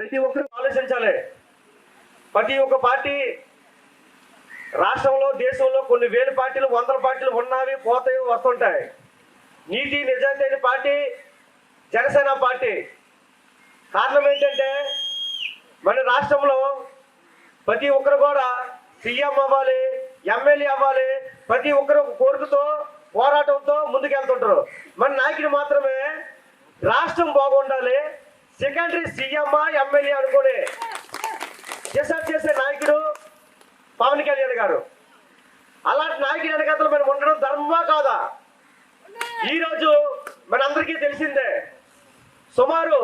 ప్రతి ఒక్కరు ఆలోచించాలి. ప్రతి ఒక్క పార్టీ రాష్ట్రంలో దేశంలో కొన్ని వేల పార్టీలు వందల పార్టీలు ఉన్నవి పోతాయి వస్తుంటాయి. నీతి నిజాయితీ అయిన పార్టీ జనసేన పార్టీ. కారణం ఏంటంటే మన రాష్ట్రంలో ప్రతి ఒక్కరు కూడా సీఎం అవ్వాలి, ఎమ్మెల్యే అవ్వాలి, ప్రతి ఒక్కరు ఒక కోరికతో పోరాటంతో ముందుకెళ్తుంటారు. మన నాయకుడు మాత్రమే రాష్ట్రం బాగుండాలి, సెకండరీ సీఎం ఎమ్మెల్యే అనుకుని డిసైడ్ చేసే నాయకుడు పవన్ కళ్యాణ్ గారు. అలాంటి నాయకుడి వెనకాతలు మనం ఉండడం ధర్మమా కాదా? ఈరోజు మనందరికీ తెలిసిందే, సుమారు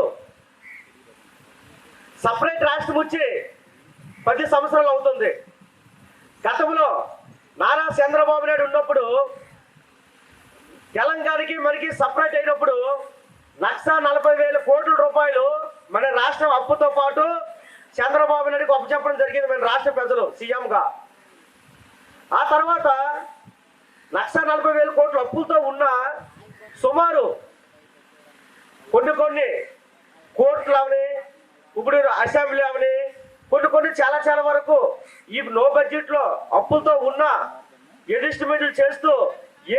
సపరేట్ రాష్ట్రం వచ్చి 10 సంవత్సరాలు అవుతుంది. గతంలో నారా చంద్రబాబు నాయుడు ఉన్నప్పుడు తెలంగాణకి మనకి సపరేట్ అయినప్పుడు 1,40,000 కోట్ల రూపాయలు మన రాష్ట్రం అప్పుతో పాటు చంద్రబాబు నాయుడుకి అప్పచెప్పడం జరిగింది మన రాష్ట్ర ప్రజలు సీఎంగా. ఆ తర్వాత 1,40,000 కోట్ల అప్పులతో ఉన్న సుమారు కొన్ని కోర్టులు అవని, ఇప్పుడు అసెంబ్లీ అవని, కొన్ని చాలా వరకు ఈ నో బడ్జెట్ లో అప్పులతో ఉన్న అడ్జస్ట్మెంట్లు చేస్తూ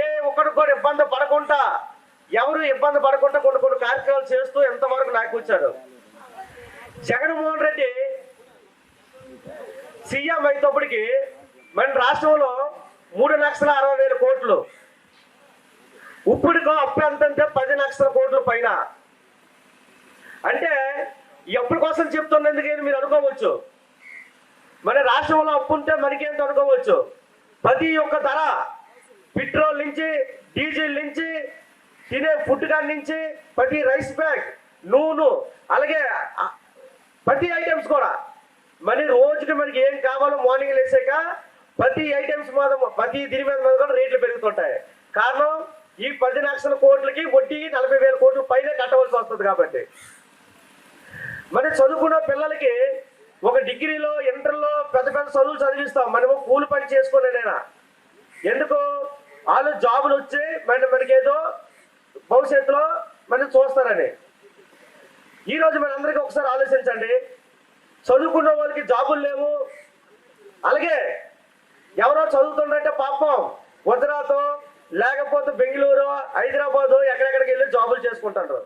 ఏ ఒక్కరికి కూడా ఇబ్బంది పడకుండా, ఎవరు ఇబ్బంది పడకుండా కొన్ని కార్యక్రమాలు చేస్తూ ఎంతవరకు నాకు వచ్చాడు. జగన్మోహన్ రెడ్డి సీఎం అయినప్పటికీ మన రాష్ట్రంలో 3,60,000 కోట్లు, ఇప్పటికో అప్పు ఎంతంటే 10 లక్షల కోట్ల పైన. అంటే ఈ అప్పుల కోసం చెప్తున్నందుకని మీరు అనుకోవచ్చు, మన రాష్ట్రంలో అప్పు ఉంటే మనకేంటి అనుకోవచ్చు. ప్రతి ఒక్క ధర, పెట్రోల్ నుంచి డీజిల్ నుంచి తినే ఫుడ్ కాడి నుంచి ప్రతి రైస్ బ్యాగ్, నూనె, అలాగే ప్రతి ఐటమ్స్ కూడా మరి రోజుకి మనకి ఏం కావాలో మార్నింగ్ లేసాక ప్రతి ఐటమ్స్ మీద, ప్రతి దీని మీద కూడా రేట్లు పెరుగుతుంటాయి. కారణం ఈ 10 లక్షల కోట్లకి వడ్డీ 40,000 కోట్ల పైన కట్టవలసి వస్తుంది. కాబట్టి మరి చదువుకున్న పిల్లలకి ఒక డిగ్రీలో ఇంటర్లో పెద్ద చదువులు చదివిస్తాం, మనము కూలి పని చేసుకునేనైనా. ఎందుకు? వాళ్ళు జాబులు వచ్చి మనకేదో భవిష్యత్తులో మనం చూస్తారని. ఈరోజు మనందరికీ ఒకసారి ఆలోచించండి, చదువుకున్న వాళ్ళకి జాబులు లేవు, అలాగే ఎవరో చదువుతుంటే పాపం గుజరాత్ లేకపోతే బెంగళూరు, హైదరాబాదు ఎక్కడెక్కడికి వెళ్ళి జాబులు చేసుకుంటారు.